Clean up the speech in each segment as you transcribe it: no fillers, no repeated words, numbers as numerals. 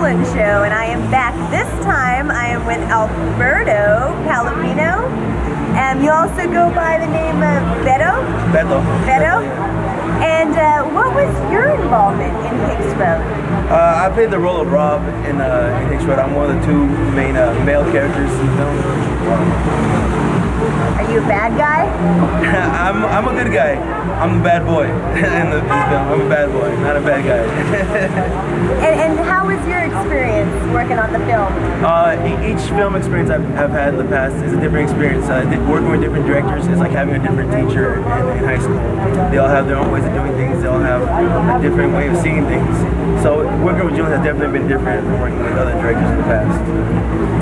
Flynn Show, and I am back this time. I am with Alberto Palomino, and you also go by the name of Beto? Beto? And what was your involvement in Hicks Road? I played the role of Rob in Hicks Road. I'm one of the two main male characters in the film. Are you a bad guy? I'm a good guy. I'm the bad boy in the film. I'm a bad boy, not a bad guy. and how was your experience working on the film? Each film experience I've had in the past is a different experience. Working with different directors is like having a different teacher in high school. They all have their own ways of doing things. They all have a different way of seeing things. So working with Julian has definitely been different from working with other directors in the past.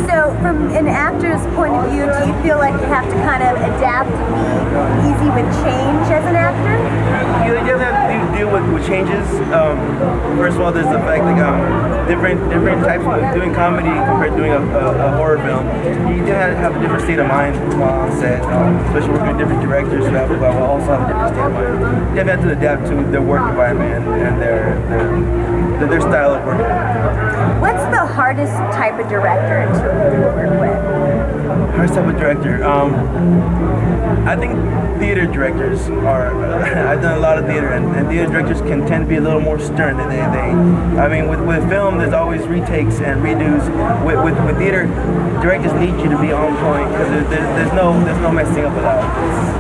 So from an actor's point of view, do you feel like you have to kind of adapt and be easy with change as an actor? You definitely have to deal with changes. First of all, there's the fact that different types of doing comedy compared to doing a horror film. You do have a different state of mind while on set, especially working with different directors who also have a different state of mind. You have to adapt to their work environment and their style of work. What's the hardest type of director to work with? Hardest type of director? I think theater directors are. I've done a lot of theater, and theater directors can tend to be a little more stern. I mean, with film, there's always retakes and redos. With theater, directors need you to be on point because there's no messing up with that.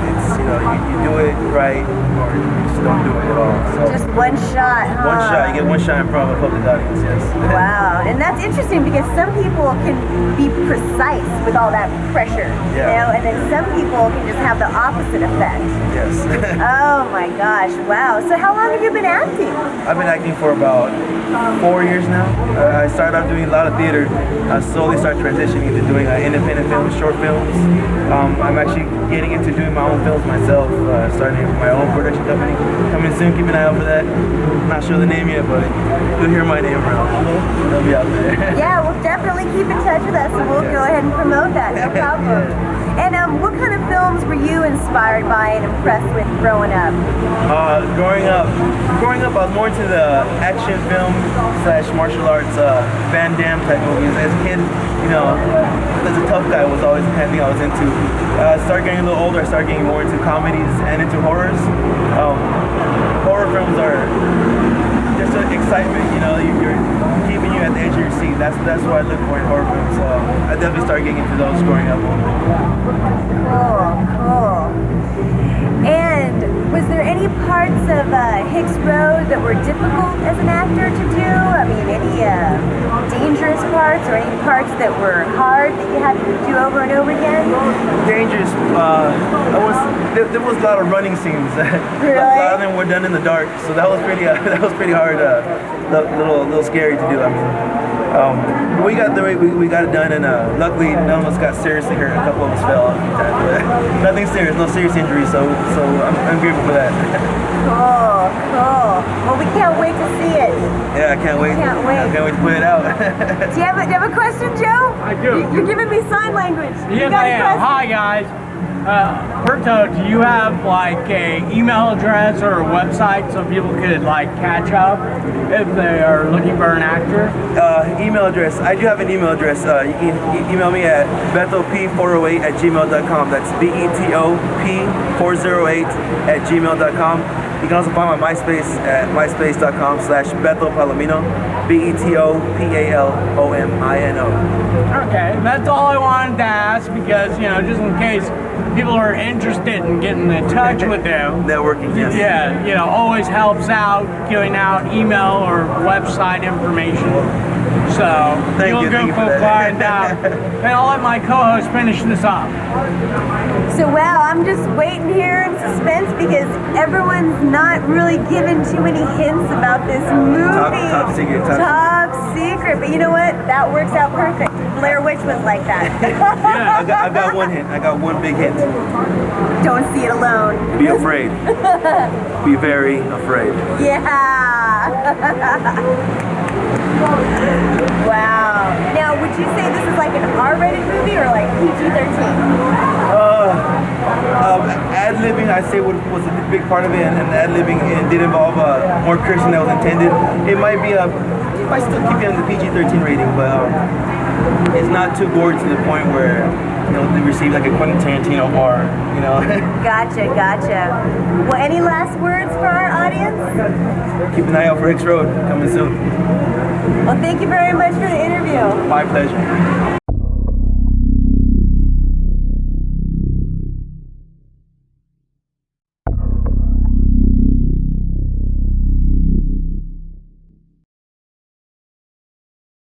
It's you do it right or you just don't do it at all. So just one shot. Huh? One shot. You get one shot in front of a public audience. Yes. Wow, and that's interesting because some people can be precise with all that pressure, and then some people can just have the opposite effect. Yes. Oh my gosh, wow. So how long have you been acting? I've been acting for about 4 years now. I started off doing a lot of theater. I slowly started transitioning into doing independent films, short films. I'm actually getting into doing my own films myself, starting my own production company. Coming soon, keep an eye out for that. Not sure the name yet, but you'll hear my name around. It'll be out there. Yeah, we'll definitely keep in touch with us and we'll go ahead and promote that, no problem. And what kind of films were you inspired by and impressed with growing up? Growing up, I was more into the action film / martial arts, Van Damme type movies. As a kid, as a tough guy was always the kind of thing I was into. I started getting a little older, I started getting more into comedies and into horrors. Horror films are just an excitement, you're keeping you at the edge of your seat. That's what I look for in horror films. So I definitely started getting into those growing up. Cool. And was there any parts of Hicks Road that were difficult as an actor to do? I mean, any dangerous parts or any parts that were hard that you had to do over and over again? Dangerous. There was a lot of running scenes. Really? A lot of them were done in the dark, so that was pretty hard. Little scary to do. I mean, we got it done, and luckily none of us got seriously hurt. A couple of us fell off a few times, but nothing serious, no serious injuries. So I'm grateful for that. Cool. Well, we can't wait to see it. Yeah, I can't wait. I can't wait to put it out. Do you have a question, Joe? I do. You're giving me sign language. Yes, I am. Hi, guys. Alberto, do you have like a email address or a website so people could like catch up if they are looking for an actor? Email address. I do have an email address. You can email me at betop408@gmail.com. That's BETOP408@gmail.com. You can also find my MySpace at myspace.com/BethelPalomino. BETOPALOMINO. Okay, that's all I wanted to ask because, just in case people are interested in getting in touch with them. Networking, yes. Yeah, always helps out giving out email or website information. So, you'll go find out. And I'll let my co-host finish this up. So, wow, I'm just waiting here in suspense because everyone's not really given too many hints about this movie. Top secret. Top secret. But you know what? That works out perfect. Blair Witch was like that. Yeah, I got one hint. I got one big hint. Don't see it alone. Be afraid. Be very afraid. Yeah. Wow. Now, would you say this is like an R-rated movie or like PG-13? Ad-libbing, I'd say, was a big part of it, and ad-libbing did involve more cursing that was intended. It might be a I still keep it in the PG-13 rating, but it's not too gory to the point where they receive like a Quentin Tarantino bar. Gotcha. Well, any last words for our audience? Keep an eye out for Hicks Road coming soon. Well, thank you very much for the interview. My pleasure.